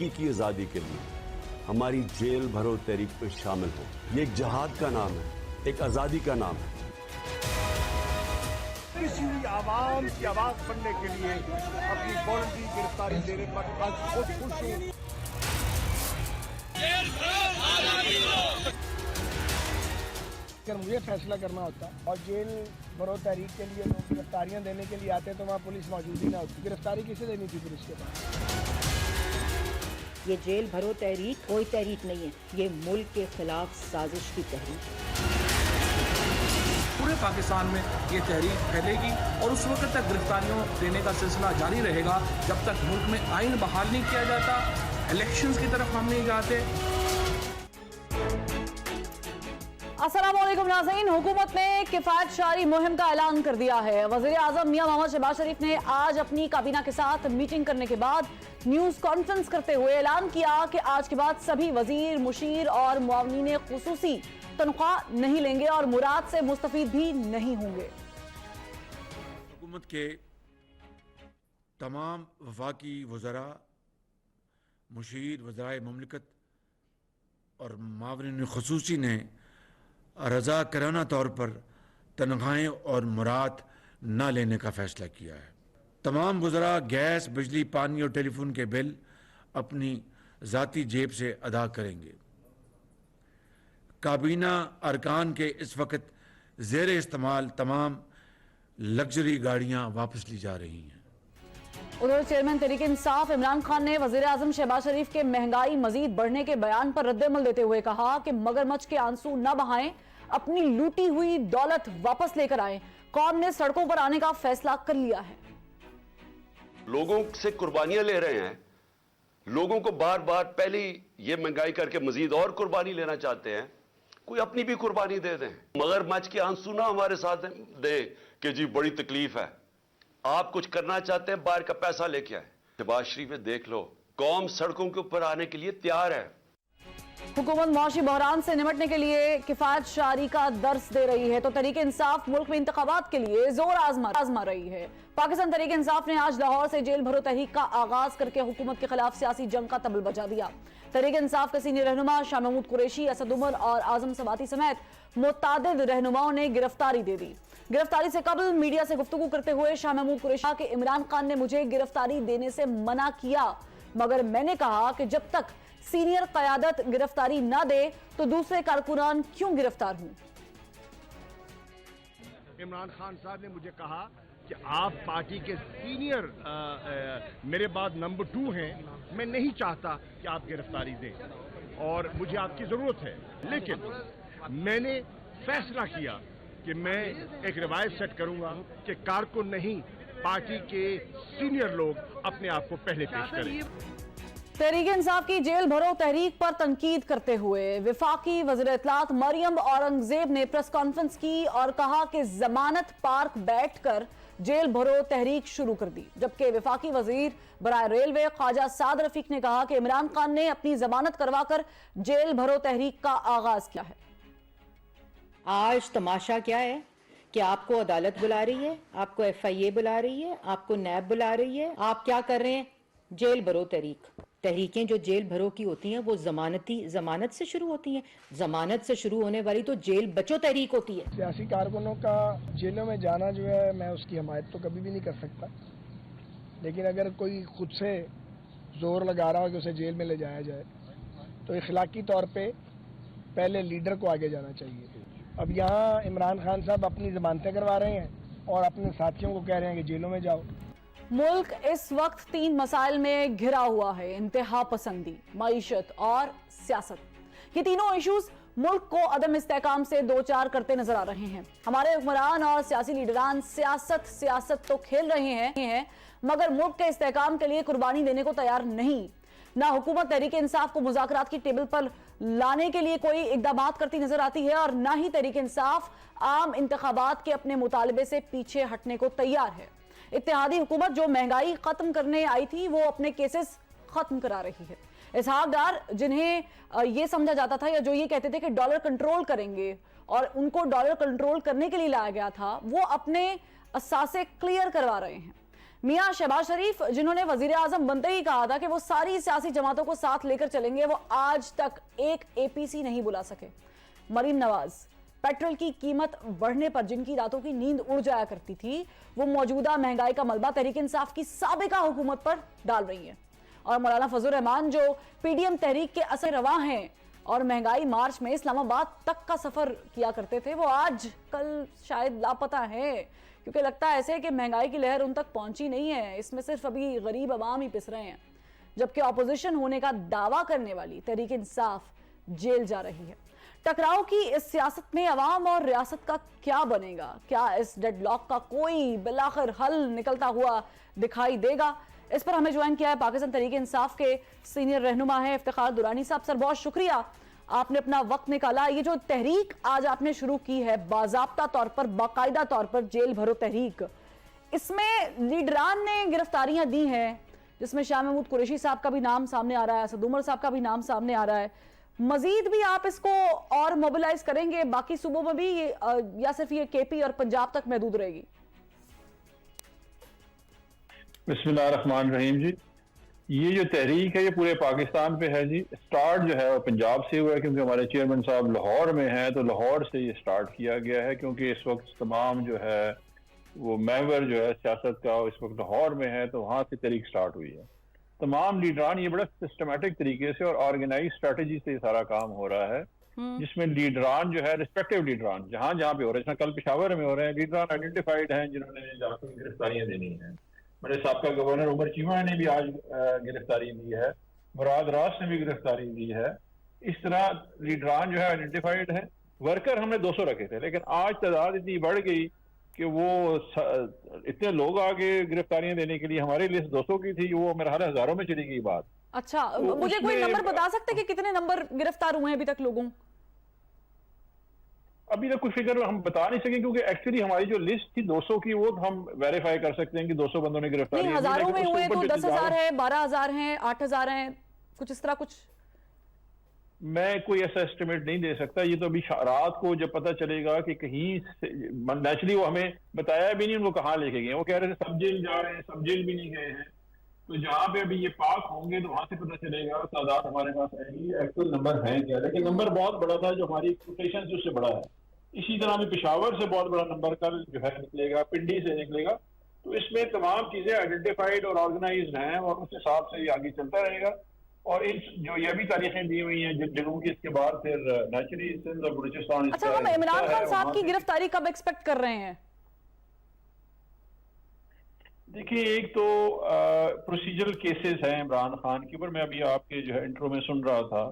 حقیقی آزادی کے لیے ہماری جیل بھرو تحریک پر شامل ہو۔ یہ ایک جہاد کا نام ہے، ایک آزادی کا نام ہے۔ کسی عوام کی آواز بننے کے لیے اپنی والنٹری گرفتاری دینے پر خود خوش ہوں۔ اگر مجھے فیصلہ کرنا ہوتا اور جیل بھرو تحریک کے لیے لوگ گرفتاریاں دینے کے لیے آتے تو وہاں پولیس موجود ہی نہ ہوتی، گرفتاری کسے دینی تھی پھر اس کے بعد؟ یہ جیل بھرو تحریک کوئی تحریک نہیں ہے، یہ ملک کے خلاف سازش کی تحریک ہے۔ پورے پاکستان میں یہ تحریک پھیلے گی اور اس وقت تک گرفتاریوں دینے کا سلسلہ جاری رہے گا جب تک ملک میں آئین بحال نہیں کیا جاتا، الیکشنز کی طرف ہم نہیں جاتے۔ السلام علیکم ناظرین، حکومت نے کفایت شعاری مہم کا اعلان کر دیا ہے۔ وزیر اعظم میاں محمد شہباز شریف نے آج اپنی کابینہ کے ساتھ میٹنگ کرنے کے بعد نیوز کانفرنس کرتے ہوئے اعلان کیا کہ آج کے بعد سبھی وزیر، مشیر اور معاونین خصوصی تنخواہ نہیں لیں گے اور مراد سے مستفید بھی نہیں ہوں گے۔ حکومت کے تمام وفاقی وزراء، مشیر، وزرائے مملکت اور معاونین خصوصی نے رضاکارانہ طور پر تنخواہیں اور مراد نہ لینے کا فیصلہ کیا ہے۔ تمام وزراء گیس، بجلی، پانی اور ٹیلی فون کے بل اپنی ذاتی جیب سے ادا کریں گے۔ کابینہ ارکان کے اس وقت زیر استعمال تمام لگژری گاڑیاں واپس لی جا رہی ہیں۔ ادھر چیئرمین تحریک انصاف عمران خان نے وزیر اعظم شہباز شریف کے مہنگائی مزید بڑھنے کے بیان پر رد عمل دیتے ہوئے کہا کہ مگرمچھ کے آنسو نہ بہائیں، اپنی لوٹی ہوئی دولت واپس لے کر آئیں، قوم نے سڑکوں پر آنے کا فیصلہ کر لیا ہے۔ لوگوں سے قربانیاں لے رہے ہیں، لوگوں کو بار بار پہلے یہ مہنگائی کر کے مزید اور قربانی لینا چاہتے ہیں، کوئی اپنی بھی قربانی دے دیں۔ مگرمچھ کے آنسو نہ ہمارے ساتھ دیں کہ جی بڑی تکلیف ہے، آپ کچھ کرنا چاہتے ہیں باہر کا پیسہ لے کے آئے۔ شہباز شریف میں دیکھ لو، قوم سڑکوں کے اوپر آنے کے لیے تیار ہے۔ حکومت معاشی بحران سے نمٹنے کے لیے کفایت شعاری کا درس دے رہی ہے تو تحریک انصاف ملک میں انتخابات کے لیے زور آزما رہی ہے۔ پاکستان تحریک انصاف نے آج لاہور سے جیل بھرو تحریک کا آغاز کر کے حکومت کے خلاف سیاسی جنگ کا طبل بجا دیا۔ تحریک انصاف کے سینئر رہنما شاہ محمود قریشی، اسد عمر اور اعظم سباتی سمیت متعدد رہنماؤں نے گرفتاری دے دی۔ گرفتاری سے قبل میڈیا سے گفتگو کرتے ہوئے شاہ محمود قریشی کہا کہ عمران خان نے مجھے گرفتاری دینے سے منع کیا، مگر میں نے کہا کہ جب تک سینئر قیادت گرفتاری نہ دے تو دوسرے کارکنان کیوں گرفتار ہوں۔ عمران خان صاحب نے مجھے کہا کہ آپ پارٹی کے سینئر میرے بعد نمبر 2 ہیں، میں نہیں چاہتا کہ آپ گرفتاری دیں اور مجھے آپ کی ضرورت ہے، لیکن میں نے فیصلہ کیا کہ میں ایک روایت سیٹ کروں گا کہ کارکن نہیں، پارٹی کے سینئر لوگ اپنے آپ کو پہلے پیش کریں۔ تحریک انصاف کی جیل بھرو تحریک پر تنقید کرتے ہوئے وفاقی وزیر اطلاعات مریم اورنگزیب نے پریس کانفرنس کی اور کہا کہ ضمانت پارک بیٹھ کر جیل بھرو تحریک شروع کر دی، جبکہ وفاقی وزیر برائے ریلوے خواجہ سعد رفیق نے کہا کہ عمران خان نے اپنی ضمانت کروا کر جیل بھرو تحریک کا آغاز کیا ہے۔ آج تماشا کیا ہے کہ آپ کو عدالت بلا رہی ہے، آپ کو ایف آئی اے بلا رہی ہے، آپ کو نیب بلا رہی ہے، آپ کیا کر رہے ہیں؟ جیل بھرو تحریک۔ تحریکیں جو جیل بھرو کی ہوتی ہیں وہ ضمانت سے شروع ہوتی ہیں، ضمانت سے شروع ہونے والی تو جیل بچو تحریک ہوتی ہے۔ سیاسی کارکنوں کا جیلوں میں جانا جو ہے میں اس کی حمایت تو کبھی بھی نہیں کر سکتا، لیکن اگر کوئی خود سے زور لگا رہا ہو کہ اسے جیل میں لے جایا جائے تو اخلاقی طور پہ پہلے لیڈر کو آگے جانا چاہیے۔ اب یہاں عمران خان صاحب اپنی ضمانتیں کروا رہے ہیں اور اپنے ساتھیوں کو کہہ رہے ہیں کہ جیلوں میں جاؤ۔ ملک اس وقت 3 مسائل میں گھرا ہوا ہے: انتہا پسندی، معیشت اور سیاست۔ یہ تینوں ایشوز ملک کو عدم استحکام سے دوچار کرتے نظر آ رہے ہیں۔ ہمارے حکمران اور سیاسی لیڈران سیاست تو کھیل رہے ہیں مگر ملک کے استحکام کے لیے قربانی دینے کو تیار نہیں۔ نہ حکومت تحریک انصاف کو مذاکرات کی ٹیبل پر لانے کے لیے کوئی اقدامات کرتی نظر آتی ہے اور نہ ہی تحریک انصاف عام انتخابات کے اپنے مطالبے سے پیچھے ہٹنے کو تیار ہے۔ اتحادی حکومت جو مہنگائی ختم کرنے آئی تھی وہ اپنے کیسز ختم کرا رہی ہے۔ اسحاق ڈار جنہیں یہ سمجھا جاتا تھا یا جو یہ کہتے تھے کہ ڈالر کنٹرول کریں گے اور ان کو ڈالر کنٹرول کرنے کے لیے لایا گیا تھا، وہ اپنے اثاثے کلیئر کروا رہے ہیں۔ میاں شہباز شریف جنہوں نے وزیر اعظم بنتے ہی کہا تھا کہ وہ ساری سیاسی جماعتوں کو ساتھ لے کر چلیں گے، وہ آج تک ایک اے پی سی نہیں بلا سکے۔ مریم نواز پیٹرول کی قیمت بڑھنے پر جن کی راتوں کی نیند اڑ جایا کرتی تھی، وہ موجودہ مہنگائی کا ملبہ تحریک انصاف کی سابقہ حکومت پر ڈال رہی ہیں۔ اور مولانا فضل الرحمان جو پی ڈی ایم تحریک کے اثر رواں ہیں اور مہنگائی مارچ میں اسلام آباد تک کا سفر کیا کرتے تھے، وہ آج کل شاید لاپتہ ہیں، کیونکہ لگتا ہے ایسے کہ مہنگائی کی لہر ان تک پہنچی نہیں ہے، اس میں صرف ابھی غریب عوام ہی پس رہے ہیں، جبکہ اپوزیشن ہونے کا دعویٰ کرنے والی تحریک انصاف جیل جا رہی ہے۔ ٹکراؤ کی اس سیاست میں عوام اور ریاست کا کیا بنے گا؟ کیا اس ڈیڈ لاک کا کوئی بالآخر حل نکلتا ہوا دکھائی دے گا؟ اس پر ہمیں جوائن کیا ہے پاکستان تحریک انصاف کے سینئر رہنما ہے افتخار درانی صاحب۔ سر بہت شکریہ، آپ نے اپنا وقت نکالا۔ یہ جو تحریک آج آپ نے شروع کی ہے باضابطہ طور پر، باقاعدہ طور پر جیل بھرو تحریک، اس میں لیڈران نے گرفتاریاں دی ہیں، جس میں شاہ محمود قریشی صاحب کا بھی نام سامنے آ رہا ہے، اسد عمر صاحب کا بھی نام سامنے آ رہا ہے۔ مزید بھی آپ اس کو اور موبلائز کریں گے باقی صوبوں میں بھی، یا صرف یہ کے پی اور پنجاب تک محدود رہے گی؟ بسم اللہ الرحمن الرحیم جی، یہ جو تحریک ہے یہ پورے پاکستان پہ ہے جی۔ سٹارٹ جو ہے وہ پنجاب سے ہوا ہے، کیونکہ ہمارے چیئرمین صاحب لاہور میں ہیں، تو لاہور سے یہ سٹارٹ کیا گیا ہے، کیونکہ اس وقت تمام جو ہے وہ محور جو ہے سیاست کا اس وقت لاہور میں ہے، تو وہاں سے تحریک سٹارٹ ہوئی ہے۔ تمام لیڈران یہ بڑا سسٹمیٹک طریقے سے اور آرگنائز اسٹریٹجی سے یہ سارا کام ہو رہا ہے، جس میں لیڈران جو ہے رسپیکٹیو لیڈران جہاں جہاں پہ ہو رہے ہیں، جس میں کل پشاور میں ہو رہے ہیں، لیڈران آئیڈینٹیفائڈ ہیں جنہوں نے جا کے گرفتاریاں دینی ہیں۔ میرے سابقہ گورنر عمر چیمہ نے بھی آج گرفتاری دی ہے، مراد راس نے بھی گرفتاری دی ہے۔ اس طرح لیڈران جو ہے آئیڈینٹیفائڈ ہیں۔ ورکر ہم نے 200 رکھے تھے، لیکن آج تعداد اتنی بڑھ گئی کہ وہ اتنے لوگ آگے گرفتاریاں دینے کے لیے، ہماری لسٹ 200 کی تھی، وہ میرا خیال ہے ہزاروں میں چلی گئی بات۔ اچھا، مجھے کوئی نمبر بتا سکتے کہ کتنے نمبر گرفتار ہوئے ہیں ابھی تک لوگوں؟ ابھی تک کوئی فگر ہم بتا نہیں سکیں، کیونکہ ایکچولی ہماری جو لسٹ تھی 200 کی، وہ ہم ویریفائی کر سکتے ہیں کہ 200 بندوں نے گرفتاری نہیں، ہزاروں میں ہوئے تو 10,000 ہے، 12,000 ہیں، 8,000 ہیں، کچھ اس طرح کچھ؟ میں کوئی ایسا اسٹیمیٹ نہیں دے سکتا، یہ تو ابھی رات کو جب پتہ چلے گا کہ کہیں نیچرلی وہ ہمیں بتایا بھی نہیں ان کو کہاں لے کے گئے، وہ کہہ رہے تھے سب جیل جا رہے ہیں، سب جیل بھی نہیں گئے ہیں، تو جہاں پہ ابھی یہ پاک ہوں گے تو وہاں سے پتہ چلے گا تعداد ہمارے پاس ہے ہی، ایکچوئل نمبر ہے کیا، لیکن نمبر بہت بڑا تھا جو ہماری ایکسپیکٹیشن سے اس سے بڑا ہے۔ اسی طرح میں پشاور سے بہت بڑا نمبر کل جو ہے نکلے گا، پنڈی سے نکلے گا، تو اس میں تمام چیزیں آئیڈینٹیفائڈ اور آرگنائزڈ ہیں، اور اس حساب سے یہ آگے چلتا رہے گا۔ اور ان جو یہ بھی تاریخیں دی ہوئی ہیں جنوب کی، اس کے بعد پھر نیچرلی سندھ اور بلوچستان۔ اچھا، ہم عمران خان صاحب کی گرفتاری کب ایکسپیکٹ کر رہے ہیں؟ دیکھیے، ایک تو پروسیجرل کیسز ہیں عمران خان کے اوپر، میں ابھی آپ کے جو ہے انٹرو میں سن رہا تھا،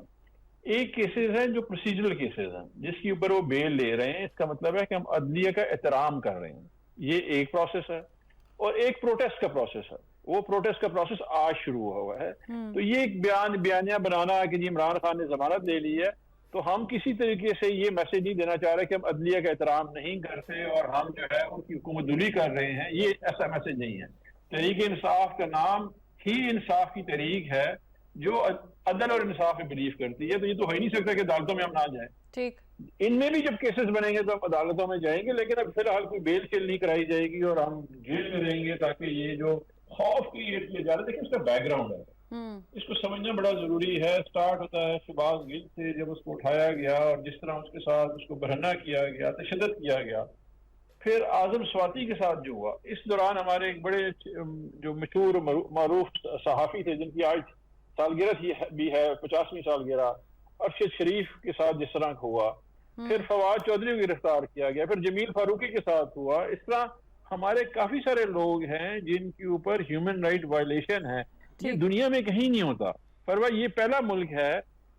ایک کیسز ہیں جو پروسیجرل کیسز ہیں جس کے اوپر وہ بیل لے رہے ہیں، اس کا مطلب ہے کہ ہم عدلیہ کا احترام کر رہے ہیں، یہ ایک پروسیس ہے، اور ایک پروٹیسٹ کا پروسیس ہے، وہ پروٹیسٹ کا پروسیس آج شروع ہوا ہے۔ تو یہ ایک بیانیہ بنانا ہے کہ جی عمران خان نے ضمانت لے لی ہے، تو ہم کسی طریقے سے یہ میسج نہیں دینا چاہ رہے کہ ہم عدلیہ کا احترام نہیں کرتے اور ہم جو ہے ان کی حکومت دلی کر رہے ہیں، یہ ایسا میسج نہیں ہے۔ تحریک انصاف کا نام ہی انصاف کی تحریک ہے جو عدل اور انصاف میں بلیف کرتی ہے، تو یہ تو ہو ہی نہیں سکتا کہ عدالتوں میں ہم نہ جائیں۔ ٹھیک، ان میں بھی جب کیسز بنیں گے تو ہم عدالتوں میں جائیں گے، لیکن اب فی الحال کوئی بیل شیل نہیں کرائی جائے گی اور ہم جیل میں رہیں گے، تاکہ یہ جو خوف کریٹ کیا جا رہا ہے، دیکھیں اس کا بیک گراؤنڈ ہے، اس کو سمجھنا بڑا ضروری ہے۔ سٹارٹ ہوتا ہے شہباز گل سے، جب اس کو اٹھایا گیا اور جس طرح اس کے ساتھ اس کو برہنہ کیا گیا، تشدد کیا گیا، پھر اعظم سواتی کے ساتھ جو ہوا، اس دوران ہمارے ایک بڑے جو مشہور معروف صحافی تھے جن کی آج سالگرہ بھی ہے، 50ویں سالگرہ، ارشد شریف کے ساتھ جس طرح ہوا، پھر فواد چودھری کو گرفتار کیا گیا، پھر جمیل فاروقی کے ساتھ ہوا، اس طرح ہمارے کافی سارے لوگ ہیں جن کے اوپر ہیومن رائٹ وائلیشن ہے۔ یہ دنیا میں کہیں نہیں ہوتا، پرواہ یہ پہلا ملک ہے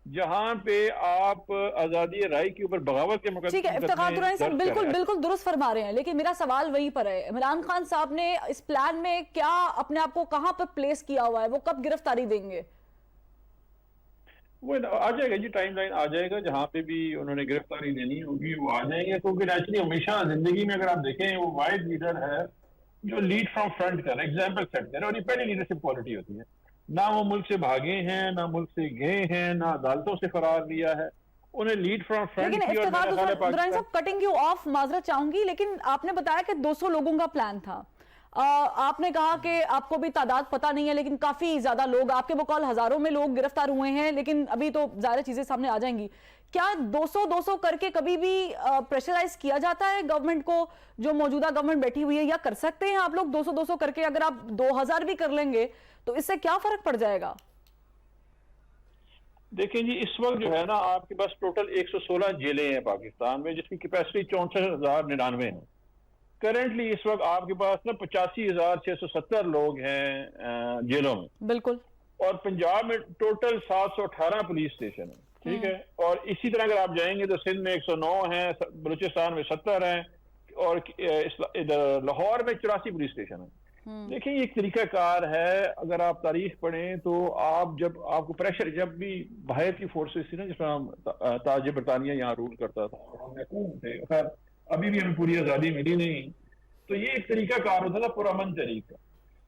جہاں پہ آپ آزادی رائے کے اوپر بغاوت کے مقدمے۔ ٹھیک ہے، افتخار درانی صاحب بالکل درست فرما رہے ہیں، لیکن میرا سوال وہی پر ہے، عمران خان صاحب نے اس پلان میں کیا اپنے آپ کو کہاں پر پلیس کیا ہوا ہے؟ وہ کب گرفتاری دیں گے؟ وہ آ جائے گا جی، ٹائم لائن آ جائے گا، جہاں پہ بھی انہوں نے گرفتاری دینی ہوگی وہ آ جائیں گے، کیونکہ نیچرلی ہمیشہ زندگی میں اگر آپ دیکھیں وہ واحد لیڈر ہے جو لیڈ فرام فرنٹ کر ایگزامپل سیٹ کرے، اور یہ پہلی لیڈرشپ کوالٹی ہوتی ہے۔ نہ وہ ملک سے بھاگے ہیں، نہ ملک سے گئے ہیں، نہ عدالتوں سے فرار لیا ہے، انہیں لیڈ فرام فرنٹ لیکن افتخار درانی صاحب، کٹنگ یو آف، معذرت چاہوں گی، لیکن آپ نے بتایا کہ 200 لوگوں کا پلان تھا، آپ نے کہا کہ آپ کو بھی تعداد پتہ نہیں ہے، لیکن کافی زیادہ لوگ، آپ کے بقول ہزاروں میں لوگ گرفتار ہوئے ہیں، لیکن ابھی تو ظاہر چیزیں سامنے آ جائیں گی. کیا 200 کر کے کبھی بھی پریشرائز کیا جاتا ہے گورنمنٹ کو، جو موجودہ گورنمنٹ بیٹھی ہوئی ہے، یا کر سکتے ہیں آپ لوگ 200 کر کے؟ اگر آپ 2000 بھی کر لیں گے تو اس سے کیا فرق پڑ جائے گا؟ دیکھیں جی، اس وقت جو ہے نا آپ کے پاس ٹوٹل 116 جیلیں ہیں پاکستان میں، جس کی کیپیسٹی 64,099 ہے. کرنٹلی اس وقت آپ کے پاس نا 85,670 لوگ ہیں جیلوں میں. بالکل. اور پنجاب میں ٹوٹل 718 پولیس اسٹیشن ہیں. ٹھیک ہے. اور اسی طرح اگر آپ جائیں گے تو سندھ میں 109 ہیں، بلوچستان میں 70 ہیں، اور ادھر لاہور میں 84 پولیس اسٹیشن ہیں. دیکھیں یہ ایک طریقہ کار ہے. اگر آپ تاریخ پڑھیں تو جب آپ کو پریشر، جب بھی باہر کی فورسز تھی نا، جس میں تاج برطانیہ یہاں رول کرتا تھا، محکوم تھے، خیر ابھی بھی ہمیں پوری آزادی ملی نہیں، تو یہ ایک طریقہ کار ہوتا تھا پرامن طریقہ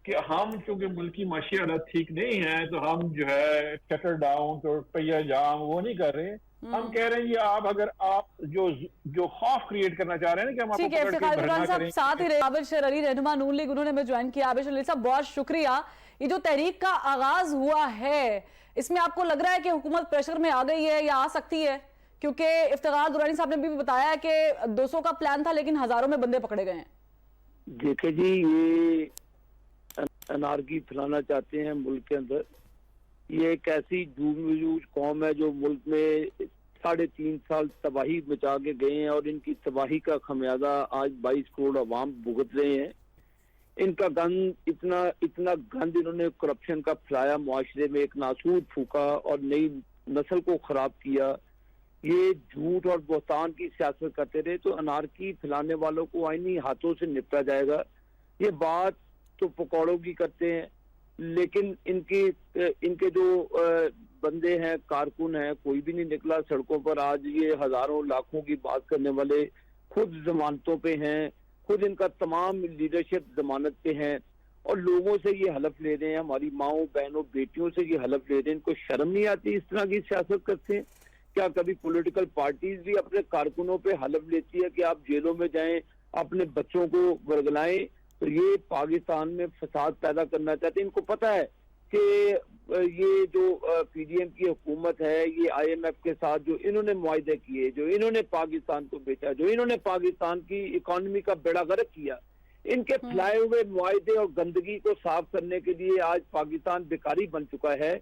کہ ہم چونکہ ملکی معاشی حالت ٹھیک نہیں ہے تو ہم جو ہے شٹر ڈاؤن تو پہیا جام وہ نہیں کر رہے. ہم کہہ رہے ہیں یہ اگر آپ جو خوف کریٹ کرنا چاہ رہے ہیں نا کہ ہم آپ کو پکڑ کے بھرنا کریں. ساتھ ہی عابد شیر علی رہنما نون لیگ، انہوں نے ہمیں جوائن کیا. عابد شیر علی صاحب بہت شکریہ. یہ جو تحریک کا آغاز ہوا ہے، اس میں آپ کو لگ رہا ہے کہ حکومت پریشر میں آ گئی ہے یا آ سکتی ہے؟ کیونکہ افتخار درانی صاحب نے بھی بتایا ہے کہ 200 کا پلان تھا لیکن ہزاروں میں بندے پکڑے گئے ہیں. دیکھیں جی، یہ انارکی پھیلانا چاہتے ہیں ملک کے اندر. یہ ایک ایسی جوج قوم ہے جو ملک میں 3.5 سال تباہی مچا کے گئے ہیں، اور ان کی تباہی کا خمیازہ آج 22 کروڑ عوام بھگت رہے ہیں. ان کا گند اتنا گند انہوں نے کرپشن کا پھیلایا، معاشرے میں ایک ناسور پھونکا اور نئی نسل کو خراب کیا. یہ جھوٹ اور بہتان کی سیاست کرتے رہے تو انارکی پھیلانے والوں کو آئینی ہاتھوں سے نپٹا جائے گا. یہ بات تو پکوڑوں کی کرتے ہیں، لیکن ان کے جو بندے ہیں، کارکن ہیں، کوئی بھی نہیں نکلا سڑکوں پر. آج یہ ہزاروں لاکھوں کی بات کرنے والے خود ضمانتوں پہ ہیں، خود ان کا تمام لیڈرشپ ضمانت پہ ہیں، اور لوگوں سے یہ حلف لے رہے ہیں، ہماری ماؤں بہنوں بیٹیوں سے یہ حلف لے رہے ہیں. ان کو شرم نہیں آتی اس طرح کی سیاست کرتے ہیں؟ کیا کبھی پولیٹیکل پارٹیز بھی اپنے کارکنوں پہ حلف لیتی ہے کہ آپ جیلوں میں جائیں، اپنے بچوں کو ورگلائیں؟ تو یہ پاکستان میں فساد پیدا کرنا چاہتے ہیں. ان کو پتہ ہے کہ یہ جو پی ڈی ایم کی حکومت ہے، یہ آئی ایم ایف کے ساتھ جو انہوں نے معاہدے کیے، جو انہوں نے پاکستان کو بیچا، جو انہوں نے پاکستان کی اکانومی کا بیڑا غرق کیا، ان کے پھیلائے ہوئے معاہدے اور گندگی کو صاف کرنے کے لیے آج پاکستان بیکاری بن چکا ہے.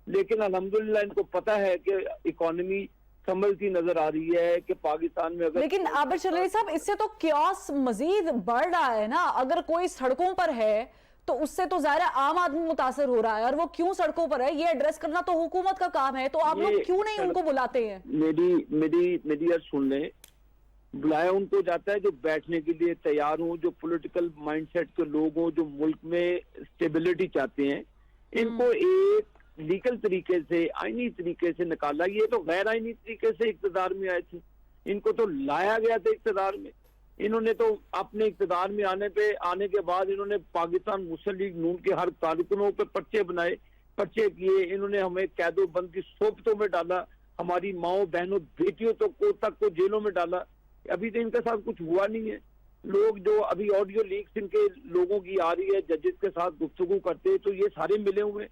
لیکن الحمدللہ ان کو پتہ ہے کہ اکانومی سنبھلتی نظر آ رہی ہے کہ پاکستان میں لیکن عابد شیر علی صاحب، اس سے تو کیوس مزید بڑھ رہا ہے نا. اگر کوئی سڑکوں پر ہے تو اس سے تو ظاہر عام آدمی متاثر ہو رہا ہے، اور وہ کیوں سڑکوں پر ہے یہ ایڈریس کرنا تو حکومت کا کام ہے. تو آپ لوگ کیوں نہیں ان کو بلاتے ہیں؟ میری عرض سن لیں. بلایا ان کو جاتا ہے جو بیٹھنے کے لیے تیار ہوں، جو پولیٹیکل مائنڈ سیٹ کے لوگ ہوں، جو ملک میں اسٹیبلٹی چاہتے ہیں. ان کو ایک لیگل طریقے سے، آئینی طریقے سے نکالا. یہ تو غیر آئینی طریقے سے اقتدار میں آئے تھے. ان کو تو لایا گیا تھا اقتدار میں. انہوں نے تو اپنے اقتدار میں آنے کے بعد انہوں نے پاکستان مسلم لیگ نون کے ہر کارکنوں پہ پرچے بنائے، پرچے کیے. انہوں نے ہمیں قید و بند کی صحبتوں میں ڈالا، ہماری ماؤں بہنوں بیٹیوں تک کو جیلوں میں ڈالا. ابھی تو ان کے ساتھ کچھ ہوا نہیں ہے. لوگ جو ابھی آڈیو لیکس ان کے لوگوں کی آ رہی ہے، ججز کے ساتھ گفتگو کرتے، تو یہ سارے ملے ہوئے.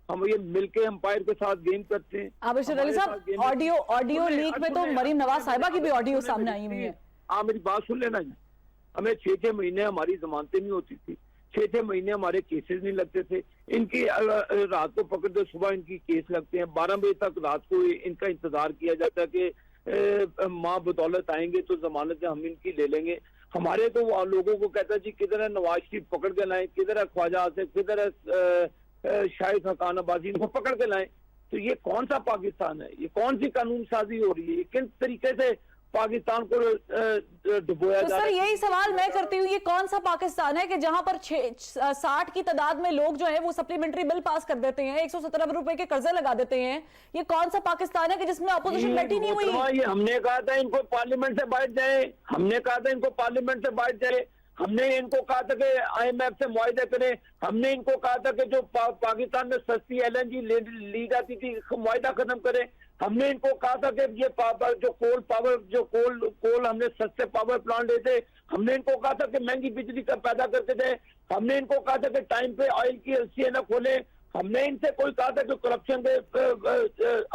ہم یہ مل کے امپائر کے ساتھ گیم کرتے ہیں. عابد شیر علی صاحب، آڈیو لیک میں تو مریم نواز صاحبہ کی بھی آڈیو سامنے آئی ہوئی ہے. آپ میری بات سن لینا جی. ہمیں 6 مہینے ہماری ضمانتیں نہیں ہوتی تھی، 6 مہینے ہمارے کیسز نہیں لگتے تھے. ان کی رات کو پکڑتے صبح ان کی کیس لگتے ہیں. 12 بجے تک رات کو ان کا انتظار کیا جاتا ہے کہ ماں بدولت آئیں گے تو ضمانت ہم ان کی لے لیں گے. ہمارے تو لوگوں کو کہتا ہے جی کدھر ہے نواز شریف پکڑ کے لائیں، کدھر ہے خواجہ آصف، کدھر ہے شاہد حقان آبادی، ان کو پکڑ کے لائیں. تو یہ کون سا پاکستان ہے؟ یہ کون سی قانون سازی ہو رہی ہے؟ کن طریقے سے پاکستان کو ڈبویا جا رہا ہے؟ سر یہی سوال میں کرتی ہوں، یہ کون سا پاکستان ہے کہ جہاں پر 60 کی تعداد میں لوگ جو ہیں وہ سپلیمنٹری بل پاس کر دیتے ہیں، 117 ارب روپے کے قرضے لگا دیتے ہیں؟ یہ کون سا پاکستان ہے کہ جس میں اپوزیشن بیٹھی نہیں ہوئی؟ یہ ہم نے کہا تھا ان کو پارلیمنٹ سے بیٹھ جائیں، ہم نے کہا تھا ان کو پارلیمنٹ سے بیٹھ جائے. ہم نے ان کو کہا تھا کہ IMF سے معاہدے کریں, ہم نے ان کو کہا تھا کہ جو پاکستان میں سستی LNG لی جاتی تھی معاہدہ ختم کریں, ہم نے ان کو کہا تھا کہ یہ جو کول ہم نے سستے پاور پلانٹ لیتے, ہم نے ان کو کہا تھا کہ مہنگی بجلی کا پیدا کرتے تھے, ہم نے ان کو کہا تھا کہ ٹائم پہ آئل کی ایلسیاں نہ کھولیں, ہم نے ان سے کوئی کہا تھا کہ کرپشن پہ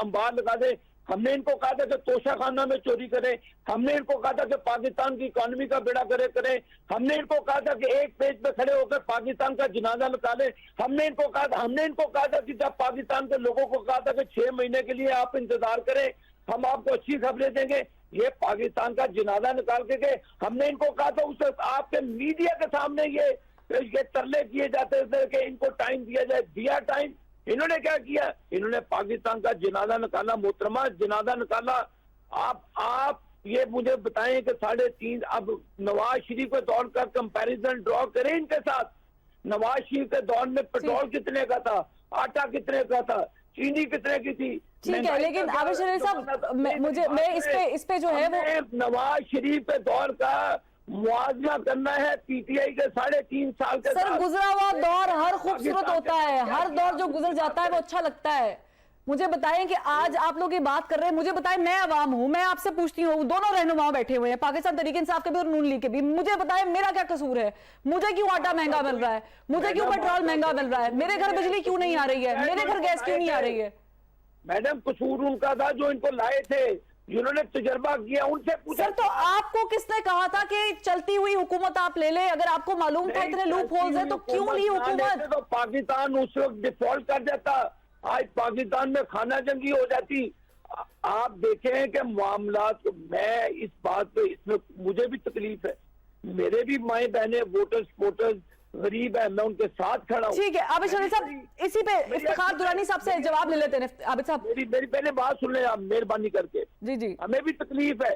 انبار لگا دے, ہم نے ان کو کہا تھا کہ توشہ خانہ میں چوری کریں, ہم نے ان کو کہا تھا کہ پاکستان کی اکانومی کا بیڑا کریں, ہم نے ان کو کہا تھا کہ ایک پیج پہ کھڑے ہو کر پاکستان کا جنازہ نکالیں, ہم نے ان کو کہا تھا کہ جب پاکستان کے لوگوں کو کہا تھا کہ 6 مہینے کے لیے آپ انتظار کریں, ہم آپ کو اچھی خبریں دیں گے, یہ پاکستان کا جنازہ نکال کے گئے. ہم نے ان کو کہا تھا اس آپ کے میڈیا کے سامنے یہ ترلے کیے جاتے تھے کہ ان کو ٹائم دیا جائے, دیا ٹائم. انہوں نے کیا کیا, انہوں نے پاکستان کا جنازہ نکالا, محترمہ جنازہ نکالا. آپ یہ مجھے بتائیں کہ 3.5 اب نواز شریف کے دور کا کمپیریزن ڈرا کریں ان کے ساتھ. نواز شریف کے دور میں پیٹرول کتنے کا تھا, آٹا کتنے کا تھا, چینی کتنے کی تھی. ٹھیک ہے, لیکن عابد شریف صاحب میں اس پہ جو ہے وہ نواز شریف کے دور کا موازنہ کرنا ہے PTI کے 3.5 سال کے سر. گزرا ہوا دور ہر خوبصورت ہوتا ہے, ہر دور جو گزر جاتا ہے وہ اچھا لگتا ہے. مجھے بتائیں کہ آج آپ لوگ یہ بات کر رہے ہیں, مجھے بتائیں, میں عوام ہوں, میں آپ سے پوچھتی ہوں, دونوں رہنما بیٹھے ہوئے ہیں, پاکستان تحریک انصاف کے بھی اور نون لیگ کے بھی, مجھے بتائیں میرا کیا قصور ہے, مجھے کیوں آٹا مہنگا مل رہا ہے, مجھے کیوں پیٹرول مہنگا مل رہا ہے, میرے گھر بجلی کیوں نہیں آ رہی ہے, میرے گھر گیس کیوں نہیں آ رہی ہے. میڈم قصور ان کا تھا جو ان کو لائے تھے, جنہوں نے تجربہ کیا, ان سے پوچھا. سر تو آپ کو کس نے کہا تھا کہ چلتی ہوئی حکومت آپ لے لیں؟ اگر آپ کو معلوم تھا اتنے لوپ ہولز ہیں تو کیوں لی حکومت؟ تو پاکستان اس وقت ڈیفالٹ کر جاتا, آج پاکستان میں خانہ جنگی ہو جاتی. آپ دیکھیں کہ معاملات, میں اس بات پہ, اس میں مجھے بھی تکلیف ہے, میرے بھی مائیں بہنیں ووٹرز غریب ہے, میں ان کے ساتھ کھڑا ہوں. ٹھیک ہے عابد شریف صاحب, اسی پہ افتخار درانی صاحب سے جواب لے لیتے ہیں. عابد صاحب میری پہلے بات سن لیں آپ مہربانی کر کے. جی ہمیں بھی تکلیف ہے,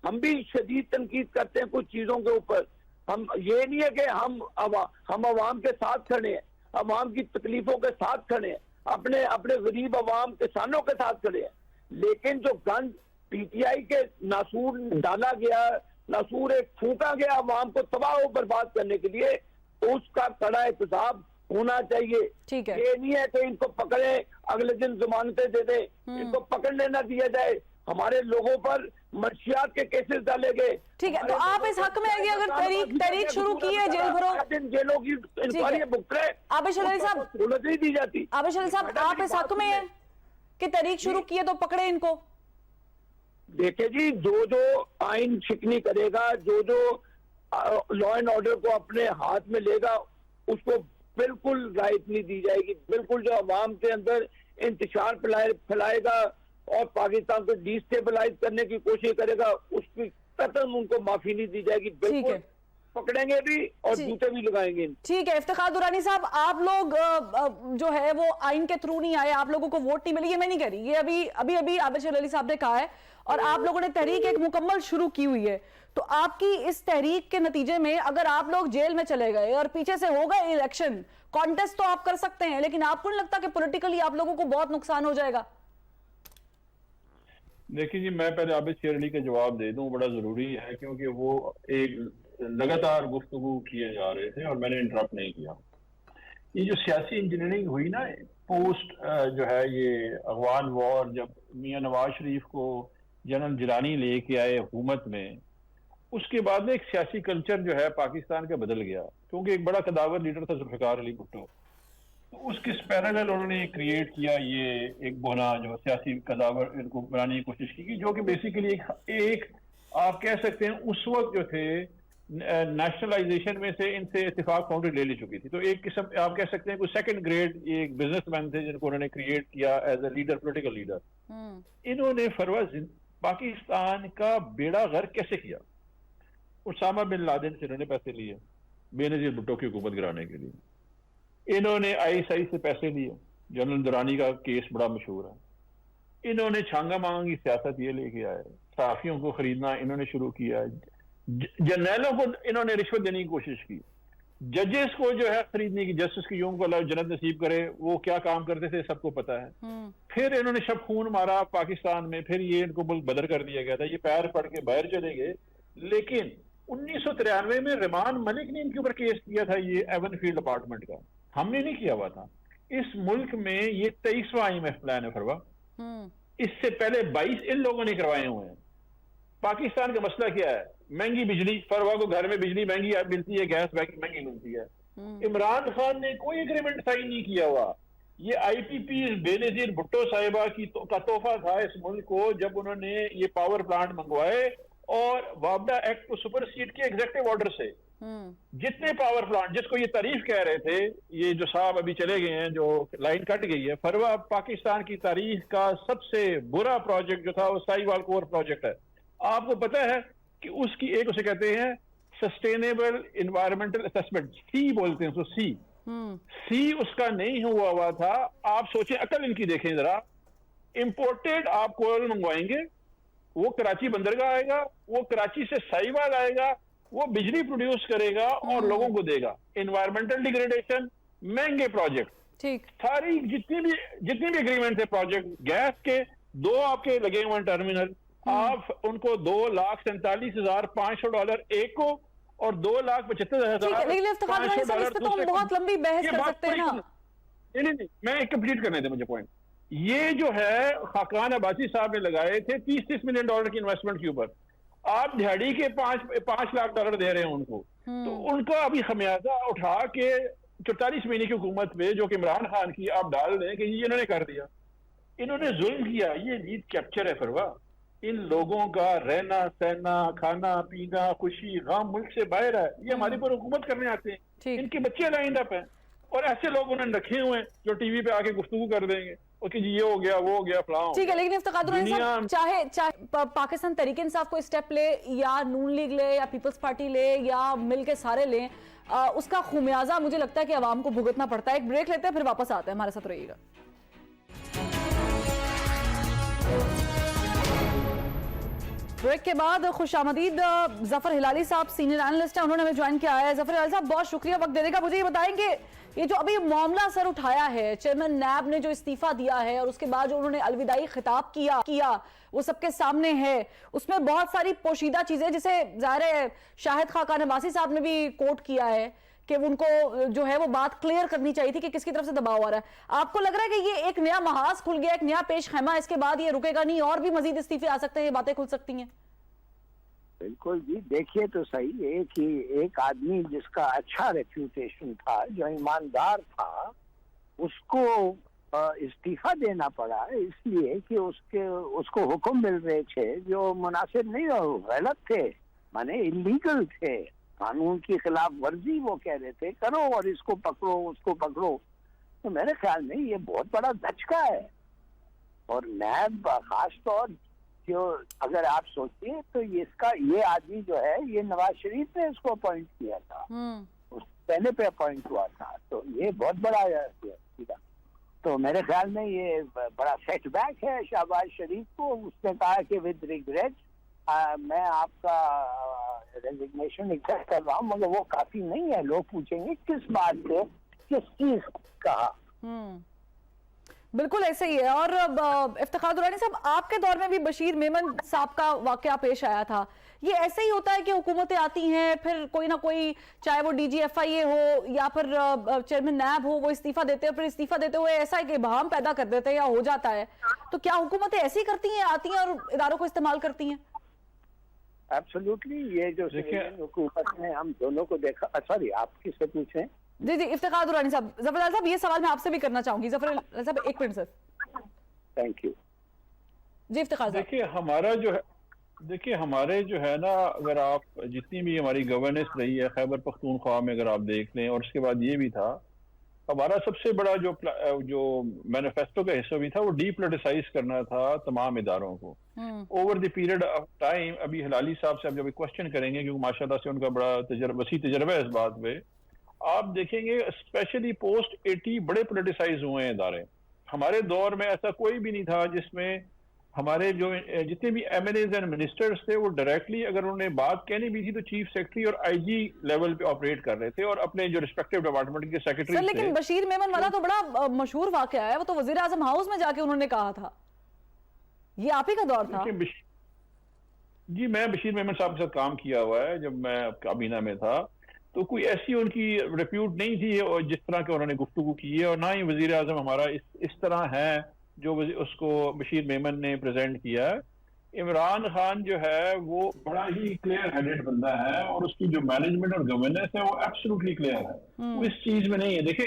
ہم بھی شدید تنقید کرتے ہیں کچھ چیزوں کے اوپر. ہم یہ نہیں ہے کہ ہم عوام کے ساتھ کھڑے ہیں, عوام کی تکلیفوں کے ساتھ کھڑے ہیں, اپنے غریب عوام کسانوں کے ساتھ کھڑے ہیں, لیکن جو گند PTI کے ناسور ڈالا گیا, ناسور ایک پھونکا گیا عوام کو تباہ و برباد کرنے کے لیے, اس کا کڑا احتساب ہونا چاہیے. یہ نہیں ہے کہ ان کو پکڑے اگلے دن ضمانتیں دے دیں, ان کو پکڑنے نہ دیا جائے. ہمارے لوگوں پر منشیات کے کیسز ڈالے گئے. ٹھیک ہے, تو آپ اس حق میں اگر تحریک شروع کی ہے جیل بھرو, جیلوں کی انکوائری بک رہے, عابد شریف صاحب سہولت نہیں دی جاتی. عابد شریف صاحب آپ اس حق میں ہیں کہ تحریک شروع کی ہے تو پکڑے ان کو؟ دیکھیں جی, جو آئین شکنی کرے گا, جو لا اینڈ آرڈر کو اپنے ہاتھ میں لے گا, اس کو بالکل رائٹ نہیں دی جائے گی. بالکل جو عوام کے اندر انتشار پھیلائے گا اور پاکستان کو ڈیسٹیبلائز کرنے کی کوشش کرے گا, اس کی قطعاً ان کو معافی نہیں دی جائے گی. بالکل پکڑیں گے بھی اور جوتے بھی لگائیں گے. ٹھیک ہے, افتخار درانی صاحب, آپ لوگ جو ہے وہ آئین کے تھرو نہیں آئے, آپ لوگوں کو ووٹ نہیں ملی, یہ میں نہیں کہہ رہی, یہ ابھی عابد شریف علی صاحب نے کہا ہے, اور آپ لوگوں نے تحریک ایک مکمل شروع کی ہوئی ہے. تو آپ کی اس تحریک کے نتیجے میں اگر آپ لوگ جیل میں چلے گئے اور پیچھے سے ہوگا الیکشن, کانٹیسٹ تو آپ کر سکتے ہیں, لیکن آپ کو نہیں لگتا کہ پولیٹیکلی آپ لوگوں کو بہت نقصان ہو جائے گا؟ دیکھیں جی, میں پہلے عابد شیر علی کا جواب دے دوں, بڑا ضروری ہے, کیونکہ وہ ایک لگاتار گفتگو کیے جا رہے تھے اور میں نے انٹرپٹ نہیں کیا. یہ جو سیاسی انجینئرنگ ہوئی نا پوسٹ جو ہے یہ افغان وار, جب میاں نواز شریف کو جنرل جیلانی لے کے آئے حکومت میں, اس کے بعد ایک سیاسی کلچر جو ہے پاکستان کا بدل گیا, کیونکہ ایک بڑا قداور لیڈر تھا ذوالفقار علی بھٹو. اس کے پیرالل انہوں نے کریٹ کیا یہ ایک بونا جو سیاسی قداور ان کو بنانے کی کوشش کی, جو کہ بیسیکلی ایک آپ کہہ سکتے ہیں اس وقت جو تھے نیشنلائزیشن میں سے ان سے اتفاق فاؤنڈری لے چکی تھی. تو ایک قسم آپ کہہ سکتے ہیں کوئی سیکنڈ گریڈ ایک بزنس مین تھے جن کو انہوں نے کریٹ کیا as a leader, political leader. انہوں نے فروز پاکستان کا بیڑا غرق کیسے کیا؟ اسامہ بن لادن سے انہوں نے پیسے لیے بے نظیر بھٹو کی حکومت گرانے کے لیے. انہوں نے ISI سے پیسے لیے, جنرل درانی کا کیس بڑا مشہور ہے. انہوں نے چھانگا مانگا کی سیاست یہ لے کے آئے, صحافیوں کو خریدنا انہوں نے شروع کیا, جرنیلوں کو انہوں نے رشوت دینے کی کوشش کی, ججز کو جو ہے خریدنے کی, جسٹس کی یوں کو اللہ جنت نصیب کرے, وہ کیا کام کرتے تھے سب کو پتا ہے. پھر انہوں نے شب خون مارا پاکستان میں, پھر یہ ان کو ملک بدر کر دیا گیا تھا, یہ پیر پڑ کے باہر چلے گئے. لیکن 1993 میں رحمان ملک نے ان کے اوپر کیس کیا تھا یہ ایون فیلڈ اپارٹمنٹ کا, ہم نے نہیں کیا ہوا تھا. اس ملک میں یہ 23واں IMF پلان ہے فروا, اس سے پہلے 22 ان لوگوں نے کروائے ہوئے ہیں. پاکستان کا مسئلہ کیا ہے؟ مہنگی بجلی, فروا کو گھر میں بجلی مہنگی ملتی ہے, گیس مہنگی ملتی ہے. عمران خان نے کوئی اگریمنٹ سائن نہیں کیا ہوا. یہ IPP بے نظیر بھٹو صاحبہ کا تحفہ تھا اس ملک کو جب انہوں نے یہ پاور پلانٹ منگوائے اور وابڈا ایکٹ کو سپر سیڈ کیا ایگزیکٹو آرڈر سے. جتنے پاور پلانٹ جس کو یہ تعریف کہہ رہے تھے, یہ جو صاحب ابھی چلے گئے ہیں جو لائن کٹ گئی ہے, فروا پاکستان کی تاریخ کا سب سے برا پروجیکٹ جو تھا وہ سائی وال کور پروجیکٹ ہے. آپ کو پتا ہے کہ اس کی ایک اسے کہتے ہیں سسٹینیبل انوائرمنٹل اسسمنٹ, سی بولتے ہیں اس کو, سی اس کا نہیں ہوا تھا. آپ سوچیں, عقل ان کی دیکھیں ذرا, امپورٹڈ آپ کوئل منگوائیں گے, وہ کراچی بندرگاہ آئے گا, وہ کراچی سے سائی وال آئے گا, وہ بجلی پروڈیوس کرے گا اور لوگوں کو دے گا. انوائرمنٹل ڈیگریڈیشن, مہنگے پروجیکٹ, ساری جتنی بھی اگریمنٹ تھے پروجیکٹ, گیس کے 2 آپ کے لگے ہوئے ٹرمینل, آپ ان کو $2,47,500 ایک کو اور $2,75,500 بہت لمبی بحث کر سکتے ہیں. نہیں, میں کمپلیٹ کرنے دیں مجھے پوائنٹ. یہ جو ہے خاقان عباسی صاحب نے لگائے تھے $30 ملین کی انویسٹمنٹ کے اوپر, آپ دہاڑی کے $5 لاکھ دے رہے ہیں ان کو. تو ان کا ابھی خمیازہ اٹھا کے 44 مہینے کی حکومت پہ جو کہ عمران خان کی آپ ڈال دیں کہ یہ انہوں نے کر دیا, انہوں نے ظلم کیا. یہ نیڈ کیپچر ہے فروا, ان لوگوں کا رہنا سہنا کھانا پینا خوشی غم ملک سے باہر ہے. یہ ہمارے پر حکومت کرنے آتے ہیں, ان کے بچے لائنڈ اپ ہیں, اور ایسے لوگ انہوں نے رکھے ہوئے ہیں جو ٹی وی پہ آ کے گفتگو کر دیں گے کہ جی یہ ہو گیا وہ ہو گیا فلاں. ٹھیک ہے, لیکن افتخار الرحمن صاحب, چاہے پاکستان تحریک انصاف کو اسٹیپ لے یا نون لیگ لے یا پیپلز پارٹی لے یا مل کے سارے لیں, اس کا خمیازہ مجھے لگتا ہے کہ عوام کو بھگتنا پڑتا ہے. ایک بریک لیتے ہیں, پھر واپس آتے ہیں, ہمارے ساتھ رہیے گا. بریک کے بعد خوش آمدید ظفر ہلالی صاحب, سینئر اینالسٹ ہیں, انہوں نے ہمیں جوائن کیا ہے. ظفر ہلالی صاحب بہت شکریہ وقت دینے کا. مجھے یہ بتائیں کہ یہ جو ابھی معاملہ سر اٹھایا ہے, چیئرمین نیب نے جو استعفیٰ دیا ہے اور اس کے بعد جو انہوں نے الوداعی خطاب کیا وہ سب کے سامنے ہے, اس میں بہت ساری پوشیدہ چیزیں, جسے ظاہر ہے شاہد خاقان عباسی صاحب نے بھی کوٹ کیا ہے کہ ان کو جو ہے وہ بات کلیئر کرنی چاہیے تھی کہ کس کی طرف سے دباؤ آ رہا ہے. آپ کو لگ رہا ہے کہ یہ ایک نیا محاذ کھل گیا, ایک نیا پیش خیمہ, اس کے بعد یہ رکے گا نہیں اور بھی مزید استعفے آ سکتے ہیں, یہ باتیں کھل سکتی ہیں؟ بالکل جی, دیکھیے تو صحیح, ایک آدمی جس کا اچھا ریپیوٹیشن تھا, جو ایماندار تھا, اس کو استعفیٰ دینا پڑا اس لیے کہ اس کو حکم مل رہے تھے جو مناسب نہیں, غلط تھے, مانے انلیگل تھے, قانون کی خلاف ورزی. وہ کہہ رہے تھے کرو اور اس کو پکڑو اس کو پکڑو. تو میرے خیال میں یہ بہت بڑا دھچکا ہے. اور نیب خاص طور جو اگر آپ سوچیں تو یہ آدمی جو ہے یہ نواز شریف نے اس کو اپوائنٹ کیا تھا, پہلے پہ اپوائنٹ ہوا تھا, تو یہ بہت بڑا ہے. تو میرے خیال میں یہ بڑا سیٹ بیک ہے شہباز شریف کو. اس نے کہا کہ ود ریگریٹ میں آپ کا ریزگنیشن ایکسپٹ کر رہا ہوں, مگر وہ کافی نہیں ہے. لوگ پوچھیں گے کس بات پہ, کس چیز کہا. بالکل ایسے ہی ہے. اور افتخار درانی صاحب, آپ کے دور میں بھی بشیر میمن صاحب کا واقعہ پیش آیا تھا. یہ ایسے ہی ہوتا ہے کہ حکومتیں آتی ہیں, پھر کوئی نہ کوئی, چاہے وہ DGFIA ہو یا پھر چیئرمین نیب ہو, وہ استعفیٰ دیتے ہیں, پھر استعفیٰ دیتے ہوئے ایسا ہے کہ ابہام پیدا کر دیتے ہیں یا ہو جاتا ہے. تو کیا حکومتیں ایسی کرتی ہیں, آتی ہیں اور اداروں کو استعمال کرتی ہیں؟ ایبسولوٹلی. یہ جو حکومت نے ہم دونوں کو دیکھا, سوری آپ کس سے پوچھیں؟ جی افتخار درانی صاحب. ظفر ہلالی صاحب, یہ سوال میں آپ سے بھی کرنا چاہوں گی. ظفر ہلالی صاحب ایک منٹ سر. Thank you. جی افتخار صاحب. دیکھیے ہمارے جو ہے نا, اگر آپ جتنی بھی ہماری گورننس رہی ہے خیبر پختونخوا میں اگر آپ دیکھ لیں, اور اس کے بعد یہ بھی تھا, ہمارا سب سے بڑا جو مینیفیسٹو کا حصہ بھی تھا وہ ڈی پولیٹیسائز کرنا تھا تمام اداروں کو. Over the period of time, ابھی ہلالی صاحب سے آپ جب کوشچن کریں گے کیونکہ ماشاء اللہ سے ان کا بڑا وسیع تجربہ ہے اس بات پہ, آپ دیکھیں گے اسپیشلی پوسٹ 80 بڑے پولیٹیسائز ہوئے ہیں ادارے. ہمارے دور میں ایسا کوئی بھی نہیں تھا جس میں ہمارے جو جتنے بھی M L As and ministers تھے وہ ڈائریکٹلی اگر انہوں نے بات کہنی بھی تھی تو چیف سیکرٹری اور IG لیول پہ آپریٹ کر رہے تھے, اور اپنے جو ریسپیکٹیو ڈپارٹمنٹ کے سیکرٹری تھے. لیکن بشیر میمن والا تو بڑا مشہور واقعہ ہے, وہ تو وزیر اعظم ہاؤس میں جا کے انہوں نے کہا تھا, یہ آپ ہی کا دور تھا. جی میں بشیر میمن صاحب کے ساتھ کام کیا ہوا ہے جب میں کابینہ میں تھا، تو کوئی ایسی ان کی ریپیوٹ نہیں تھی اور جس طرح کہ انہوں نے گفتگو کی ہے، اور نہ ہی وزیر اعظم ہمارا اس طرح ہے جو اس کو بشیر میمن نے پریزنٹ کیا ہے۔ عمران خان جو ہے وہ بڑا ہی کلیئر ہیڈڈ بندہ ہے، اور اس کی جو مینجمنٹ اور گورننس ہے وہ ایبسولوٹلی کلیئر ہے، وہ اس چیز میں نہیں ہے۔ دیکھیں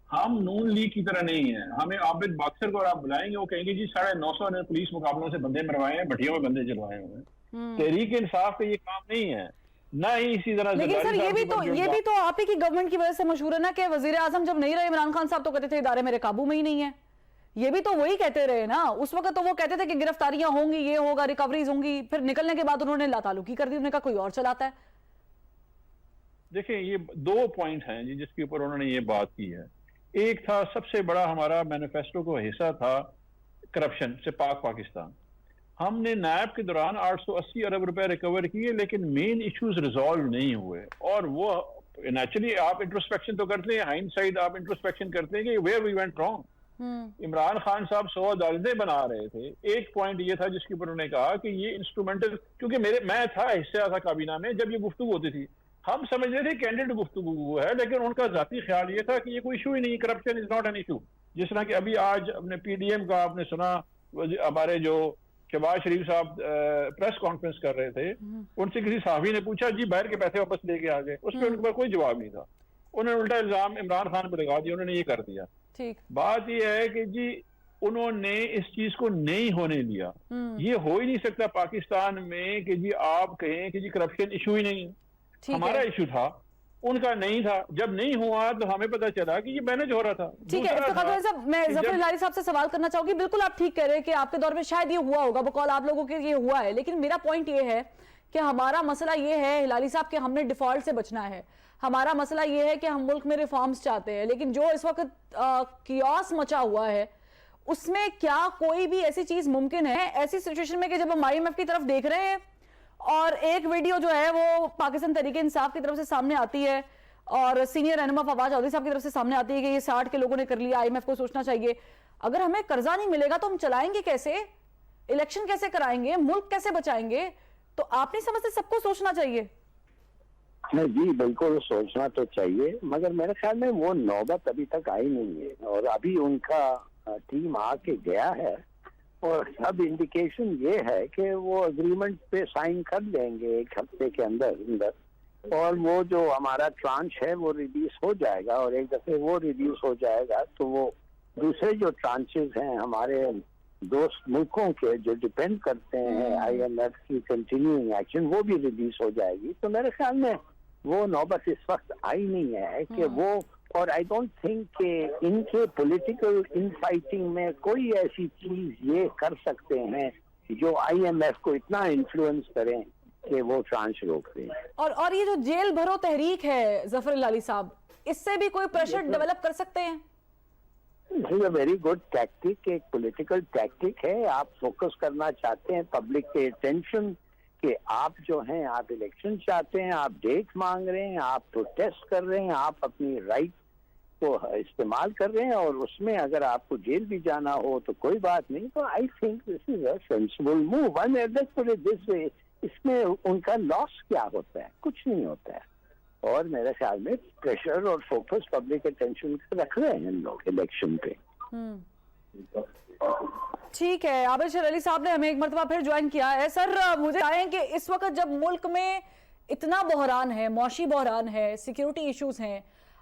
ہم نون لیگ کی طرح نہیں ہیں، ہمیں عابد باکسر کو آپ بلائیں گے وہ کہیں گے جی 950 نے پولیس مقابلوں سے بندے مروائے ہیں، بھٹیوں میں بندے چلوائے ہوئے ہیں۔ تحریک انصاف کا یہ کام نہیں ہے، نہ ہی اسی طرح۔ لیکن سر یہ بھی تو آپ ہی کی گورنمنٹ کی وجہ سے مشہور ہے نا کہ وزیر اعظم جب نہیں رہے عمران خان صاحب تو کہتے تھے ادارے میرے قابو میں ہی نہیں ہے، یہ بھی تو وہی کہتے رہے نا اس وقت، تو وہ کہتے تھے کہ گرفتاریاں ہوں گی، یہ ہوگا، ریکوریز ہوں گی، پھر نکلنے کے بعد انہوں نے لاتعلقی کر دی، انہوں نے کہا کوئی اور چلاتا ہے۔ دیکھیں یہ 2 پوائنٹ ہیں جی جس کے اوپر انہوں نے یہ بات کی ہے۔ ایک تھا سب سے بڑا ہمارا مینیفیسٹو کا حصہ تھا کرپشن سے پاکستان، ہم نے نیب کے دوران 880 ارب روپے ریکور کیے لیکن مین ایشوز ریزالو نہیں ہوئے، اور وہ نیچرلی آپ انٹروسپیکشن تو کرتے ہیں، ہائنڈ سائڈ آپ انٹروسپیکشن کرتے ہیں کہ where we went wrong. Imran Khan صاحب 100 عدالتیں بنا رہے تھے، ایک پوائنٹ یہ تھا جس کے اوپر انہوں نے کہا کہ یہ انسٹرومنٹل، کیونکہ میں تھا حصہ تھا کابینہ میں جب یہ گفتگو ہوتی تھی، ہم سمجھ رہے تھے کینڈیڈ گفتگو ہے، لیکن ان کا ذاتی خیال یہ تھا کہ یہ کوئی ایشو ہی نہیں، corruption is not an issue. جس طرح کہ ابھی آج اپنے پی ڈی ایم کا آپ نے سنا، ہمارے جو شہباز شریف صاحب پریس کانفرنس کر رہے تھے، ان سے کسی صحافی نے پوچھا جی باہر کے پیسے واپس لے کے آ گئے، اس پہ ان کے پاس کوئی جواب نہیں تھا، انہوں نے الٹا الزام عمران خان پہ لگا دیا، انہوں نے یہ کر دیا۔ بات یہ ہے کہ جی انہوں نے اس چیز کو نہیں ہونے دیا، یہ ہو ہی نہیں سکتا پاکستان میں کہ جی آپ کہیں کہ جی کرپشن ایشو ہی نہیں ہے، ہمارا ایشو تھا، ان کا نہیں تھا، جب نہیں ہوا تو ہمیں پتا چلا کہ یہ مینج ہو رہا تھا۔ ٹھیک ہے افتخار صاحب، میں ظفر ہلالی صاحب سے سوال کرنا چاہوں گی، بالکل آپ ٹھیک کہہ رہے ہیں کہ آپ کے دور میں شاید یہ ہوا ہوگا، بقول آپ لوگوں کے یہ ہوا ہے، لیکن میرا پوائنٹ یہ ہے کہ ہمارا مسئلہ یہ ہے ہلالی صاحب کہ ہم نے ڈیفالٹ سے بچنا ہے، ہمارا مسئلہ یہ ہے کہ ہم ملک میں ریفارمز چاہتے ہیں، لیکن جو اس وقت کیوس مچا ہوا ہے اس میں کیا کوئی بھی ایسی چیز ممکن ہے ایسی سچویشن میں کہ جب ہم IMF کی طرف دیکھ رہے ہیں اور ایک ویڈیو جو ہے وہ پاکستان تحریک انصاف کی طرف سے سامنے آتی ہے اور سینئر رہنما فواد چودھری صاحب کی طرف سے سامنے آتی ہے کہ یہ 60 کے لوگوں نے کر لیا، IMF کو سوچنا چاہیے، اگر ہمیں قرضہ نہیں ملے گا تو ہم چلائیں گے کیسے، الیکشن کیسے کرائیں گے، ملک کیسے بچائیں گے؟ تو آپ نہیں سمجھتے سب کو سوچنا چاہیے؟ جی بالکل سوچنا تو چاہیے، مگر میرے خیال میں وہ نوبت ابھی تک آئی نہیں ہے، اور ابھی ان کا ٹیم آ کے گیا ہے اور اب انڈیکیشن یہ ہے کہ وہ اگریمنٹ پہ سائن کر دیں گے 1 ہفتے کے اندر، اور وہ جو ہمارا ٹرانچ ہے وہ ریڈیوس ہو جائے گا، اور ایک دفعہ وہ ریڈیوس ہو جائے گا تو وہ دوسرے جو ٹرانچز ہیں ہمارے دوست ملکوں کے جو ڈیپینڈ کرتے ہیں IMF کی کنٹینیوئنگ ایکشن، وہ بھی ریڈیوس ہو جائے گی۔ تو میرے خیال میں وہ نوبت اس وقت آئی نہیں ہے کہ وہ، اور آئی ڈونٹ تھنک کہ ان کے پولیٹیکل ان فائٹنگ میں کوئی ایسی چیز یہ کر سکتے ہیں جو IMF کو اتنا انفلوئنس کریں کہ وہ ٹرانچ روک دیں۔ اور یہ جو جیل بھرو تحریک ہے ظفر ہلالی صاحب، اس سے بھی کوئی پریشر ڈیولپ کر سکتے ہیں؟ ویری گڈ ٹیکٹک، ایک پولیٹیکل ٹیکٹک ہے، آپ فوکس کرنا چاہتے ہیں پبلک کے اٹینشن کہ آپ جو ہیں آپ الیکشن چاہتے ہیں، آپ ڈیٹ مانگ رہے ہیں، آپ پروٹیسٹ کر رہے ہیں، آپ اپنی رائٹ کو استعمال کر رہے ہیں، اور اس میں اگر آپ کو جیل بھی جانا ہو تو کوئی بات نہیں۔ تو I think this is a sensible move. اس میں ان کا لاس کیا ہوتا ہے؟ کچھ نہیں ہوتا ہے، اور میرے خیال میں پریشر اور فوکس پبلک اٹینشن رکھ رہے ہیں لوگ الیکشن پہ۔ ٹھیک ہے، عابد شیر علی صاحب نے ہمیں ایک مرتبہ پھر جوائن کیا ہے۔ سر مجھے بتائیں کہ اس وقت جب ملک میں اتنا بحران ہے، معاشی بحران ہے، سیکیورٹی ایشوز ہیں،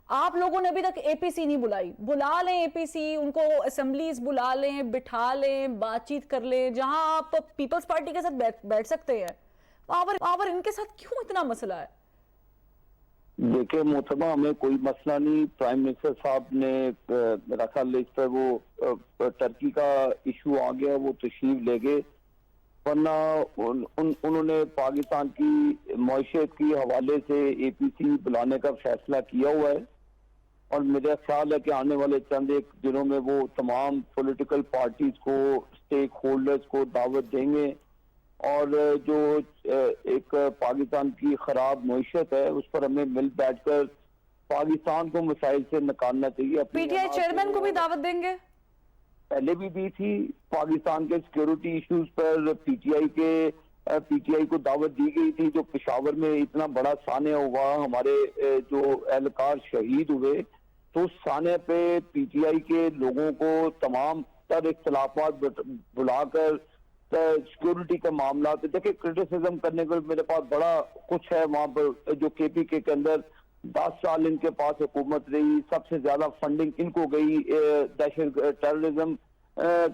آپ لوگوں نے ابھی تک APC نہیں بلائی، بلا لیں APC، ان کو اسمبلیز بلا لیں، بٹھا لیں، بات چیت کر لیں، جہاں آپ پیپلز پارٹی کے ساتھ بیٹھ سکتے ہیں، پاور ان کے ساتھ کیوں اتنا مسئلہ ہے؟ دیکھیں محترمہ، ہمیں کوئی مسئلہ نہیں، پرائم منسٹر صاحب نے میرا خیال اس پر وہ ٹرکی کا ایشو آ گیا، وہ تشریف لے گئے، ورنہ انہوں نے پاکستان کی معیشت کی حوالے سے APC بلانے کا فیصلہ کیا ہوا ہے، اور میرا خیال ہے کہ آنے والے چند ایک دنوں میں وہ تمام پولیٹیکل پارٹیز کو، اسٹیک ہولڈرز کو دعوت دیں گے، اور جو ایک پاکستان کی خراب معیشت ہے اس پر ہمیں مل بیٹھ کر پاکستان کو مسائل سے نکالنا چاہیے۔ PTI چیئرمین کو بھی دعوت دیں گے؟ پہلے بھی دی تھی، پاکستان کے سیکیورٹی ایشوز پر PTI کے پی ٹی آئی کو دعوت دی گئی تھی، جو پشاور میں اتنا بڑا سانحہ ہوا، ہمارے جو اہلکار شہید ہوئے، تو اس سانحے پہ پی ٹی آئی کے لوگوں کو تمام تر اختلافات بلا کر سیکورٹی کے معاملات، دیکھیں کرٹیسزم کرنے کو میرے پاس بڑا کچھ ہے وہاں پر، جو کے پی کے اندر 10 سال ان کے پاس حکومت رہی، سب سے زیادہ فنڈنگ ان کو گئی دہشت ٹیررزم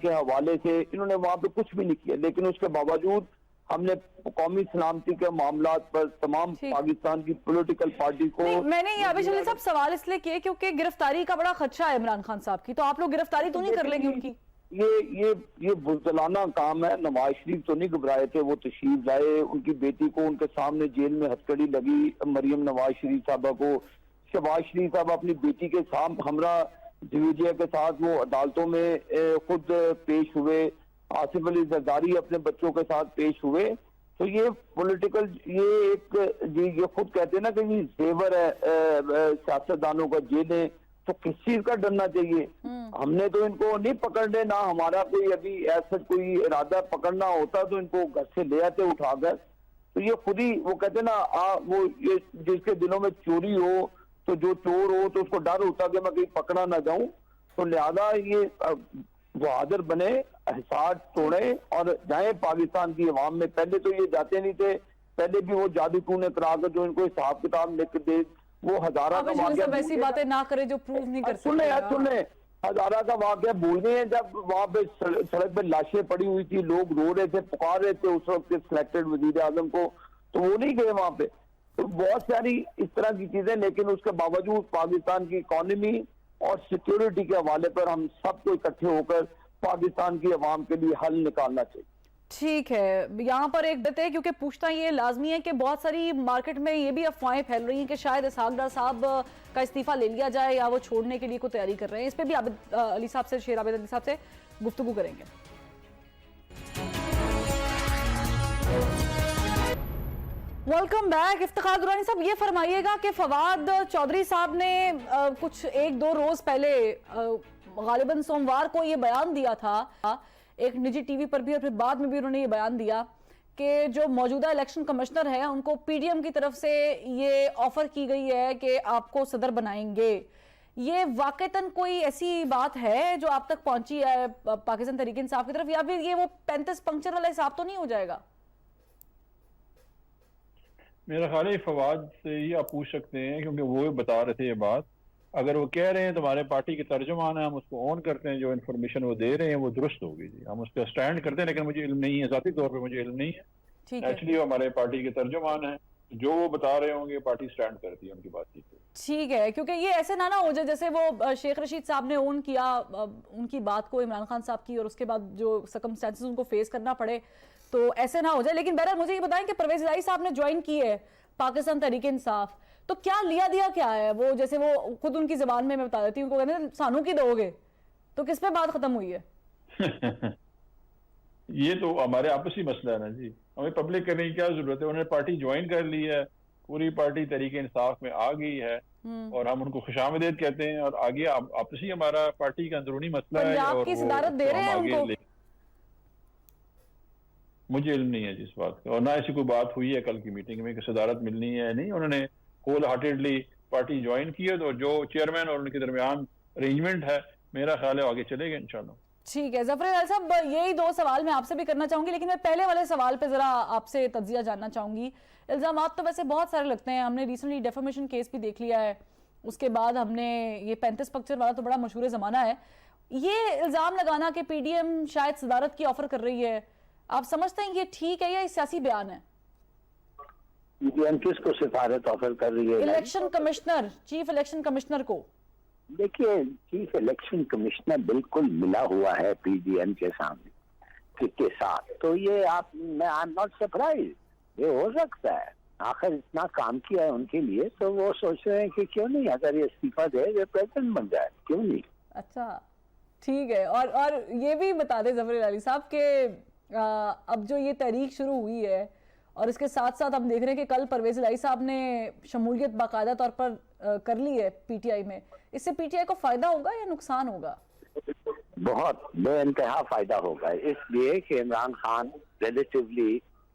کے حوالے سے، انہوں نے وہاں پہ کچھ بھی نہیں کیا، لیکن اس کے باوجود ہم نے قومی سلامتی کے معاملات پر تمام پاکستان کی پولیٹیکل پارٹی کو، میں نے یہ عابد علی صاحب سوال اس لیے کیے کیونکہ گرفتاری کا بڑا خدشہ ہے عمران خان صاحب کی، تو آپ لوگ گرفتاری تو نہیں کر لیں گے ان کی؟ یہ بزدلانہ کام ہے. نواز شریف تو نہیں گھبرائے تھے، وہ تشریف لائے، ان کی بیٹی کو ان کے سامنے جیل میں ہتھکڑی لگی، مریم نواز شریف صاحبہ کو. شہباز شریف صاحب اپنی بیٹی کے ساتھ ہمراہ جویجیا کے ساتھ وہ عدالتوں میں خود پیش ہوئے، آصف علی زرداری اپنے بچوں کے ساتھ پیش ہوئے. تو یہ پولیٹیکل، یہ ایک یہ خود کہتے ہیں نا کہ یہ زیور ہے سیاستدانوں کا جیلیں، تو کس چیز کا ڈرنا چاہیے؟ ہم نے تو ان کو نہیں پکڑنے، نہ ہمارا کوئی ابھی ایسا کوئی ارادہ پکڑنا ہوتا تو ان کو گھر سے لے آتے اٹھا کر. تو یہ خود ہی وہ کہتے ہیں نا وہ جس کے دلوں میں چوری ہو، تو جو چور ہو تو اس کو ڈر ہوتا کہ میں کہیں پکڑا نہ جاؤں. تو لہذا یہ بہادر بنے، احساس توڑے اور جائیں پاکستان کی عوام میں. پہلے تو یہ جاتے نہیں تھے، پہلے بھی وہ جادو ٹونے کرا کر جو ان کو حساب کتاب لکھ دے، وہ ہزارہ کا واقعہ ایسی باتیں نہ کرے جو پروف نہیں کر سکتے. سنیں ہزارہ کا واقعہ بھول گئے ہیں، جب وہاں پہ سڑک پہ لاشیں پڑی ہوئی تھی، لوگ رو رہے تھے، پکار رہے تھے اس وقت سلیکٹڈ وزیر اعظم کو، تو وہ نہیں گئے وہاں پہ. تو بہت ساری اس طرح کی چیزیں، لیکن اس کے باوجود پاکستان کی اکانومی اور سیکیورٹی کے حوالے پر ہم سب کو اکٹھے ہو کر پاکستان کی عوام کے لیے حل نکالنا چاہیے. ٹھیک ہے، یہاں پر ایک بات ہے کیونکہ پوچھنا یہ لازمی ہے کہ بہت ساری مارکیٹ میں یہ بھی افواہیں پھیل رہی ہیں کہ شاید اسحاق ڈار صاحب کا استعفیٰ لے لیا جائے یا وہ چھوڑنے کے لیے کوئی تیاری کر رہے ہیں. اس پہ بھی عابد علی صاحب سے، شیر عابد علی صاحب سے گفتگو کریں گے. Welcome back. افتخار درانی صاحب، یہ فرمائیے گا کہ فواد چودھری صاحب نے کچھ 1-2 روز پہلے غالباً سوموار کو یہ بیان دیا تھا ایک نجی ٹی وی پر بھی، اور پھر بعد میں بھی انہوں نے یہ بیان دیا کہ جو موجودہ الیکشن کمشنر ہے ان کو پی ڈی ایم کی طرف سے یہ آفر کی گئی ہے کہ آپ کو صدر بنائیں گے. یہ واقعتاً کوئی ایسی بات ہے جو آپ تک پہنچی ہے پاکستان تحریک انصاف کی طرف، یا پھر یہ وہ 35 پنکچر والا حساب تو نہیں ہو جائے گا؟ میرا خیال ہے فواد سے ہی آپ پوچھ سکتے ہیں، کیونکہ وہ بتا رہے تھے یہ بات. اگر وہ کہہ رہے ہیں تمہارے پارٹی کے ترجمان ہیں، ہم اس کو آن کرتے ہیں، جو انفارمیشن وہ دے رہے ہیں وہ درست ہوگی جی، ہم اس پہ سٹینڈ کرتے ہیں، لیکن مجھے علم نہیں ہے، ذاتی طور پہ مجھے علم نہیں ہے. ایکچولی وہ ہمارے پارٹی کے ترجمان ہیں، جو وہ بتا رہے ہوں گے پارٹی سٹینڈ کرتی ہے ان کی بات چیت پہ. ٹھیک ہے، کیونکہ یہ ایسے نہ ہو جائے جیسے وہ شیخ رشید صاحب نے اون کیا ان کی بات کو عمران خان صاحب کی، اور اس کے بعد جو سرکمسٹانسز ان کو فیس کرنا پڑے، تو ایسے نہ ہو جائے. لیکن بہرحال مجھے یہ بتائیں کہ پرویز الہی صاحب نے جوائن کی ہے پاکستان تحریک انصاف، تو کیا لیا دیا کیا ہے؟ وہ جیسے وہ خود ان کی زبان میں بتا دیتی ہوں، کو کہتے ہیں سانو کی دو گے، تو کس پہ بات ختم ہوئی ہے؟ یہ تو ہمارے آپسی مسئلہ ہے نا جی، ہمیں پبلک کرنے کی کیا ضرورت ہے؟ انہوں نے پارٹی جوائن کر لی ہے، پوری پارٹی تحریک انصاف میں آ گئی ہے، اور ہم ان کو خوش آمدید کہتے ہیں، اور آگے آپسی ہمارا پارٹی کا اندرونی مسئلہ ہے. پنجاب کی صدارت دے رہے ہیں ان کو؟ مجھے علم نہیں ہے جس بات کا، اور نہ ایسی کوئی بات ہوئی ہے کل کی میٹنگ میں کہ صدارت ملنی ہے. نہیں، انہوں نے ہول ہارٹیڈلی پارٹی جوائن کی ہے، تو جو چیئرمین اور ان کے درمیان ارینجمنٹ ہے میرا خیال ہے آگے چلے گا انشاءاللہ. ٹھیک ہے ظفر الہی صاحب، یہی 2 سوال میں آپ سے بھی کرنا چاہوں گی، لیکن میں پہلے والے سوال پہ ذرا آپ سے تجزیہ جاننا چاہوں گی. الزامات تو ویسے بہت سارے لگتے ہیں، ہم نے ریسنٹلی ڈیفامیشن کیس بھی دیکھ لیا ہے، اس کے بعد ہم نے یہ 35 پکچر والا تو بڑا مشہور زمانہ ہے. یہ الزام لگانا کہ پی ڈی ایم شاید صدارت کی آفر کر رہی ہے، آپ سمجھتے ہیں یہ ٹھیک ہے یا یہ سیاسی بیان ہے؟ پی ڈی ایم کس کو صدارت آفر کر رہی ہے؟ Election commissioner, chief election commissioner کو. دیکھیے، چیف الیکشن کمشنر بالکل ملا ہوا ہے پی ڈی ایم کے سامنے کے ساتھ، تو یہ میں آئی ایم ناٹ سرپرائز، یہ ہو سکتا ہے. آخر اتنا کام کیا ہے ان کے لیے، تو وہ سوچ رہے ہیں کہ کیوں نہیں اگر یہ استعفیٰ دے یہ پریزیڈنٹ بن جائے، کیوں نہیں. اچھا ٹھیک ہے. اور یہ بھی بتا دیں ظفر الہی صاحب کہ اب جو یہ تحریک شروع ہوئی ہے، اور اس کے ساتھ ساتھ ہم دیکھ رہے ہیں کہ کل پرویز الہی صاحب نے شمولیت باقاعدہ طور پر کر لی ہے پی ٹی آئی میں، اس سے پی ٹی آئی کو فائدہ ہوگا یا نقصان ہوگا؟ بہت بے انتہا فائدہ ہوگا، اس لیے کہ عمران خان ریلیٹیولی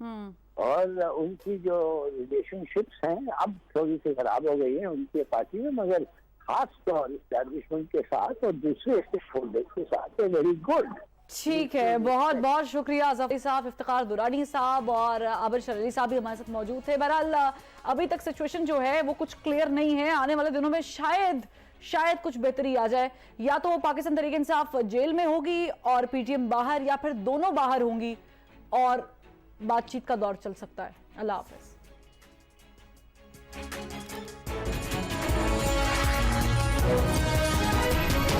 اور ان کی جو ریلیشن شپس ہیں اب تھوڑی سی خراب ہو گئی ہیں ان کی پارٹی میں، مگر خاص طور اسٹیبلشمنٹ کے ساتھ اور دوسرے اسٹیک ہولڈرز کے ساتھ ویری گڈ. ٹھیک ہے، بہت بہت شکریہ ظفر صاحب، افتخار درانی صاحب اور عابر شریری صاحب بھی ہمارے ساتھ موجود تھے. بہرحال ابھی تک سچویشن جو ہے وہ کچھ کلیئر نہیں ہے. آنے والے دنوں میں شاید کچھ بہتری آ جائے، یا تو وہ پاکستان تحریک انصاف جیل میں ہوگی اور پی ٹی ایم باہر، یا پھر دونوں باہر ہوں گی اور بات چیت کا دور چل سکتا ہے. اللہ حافظ.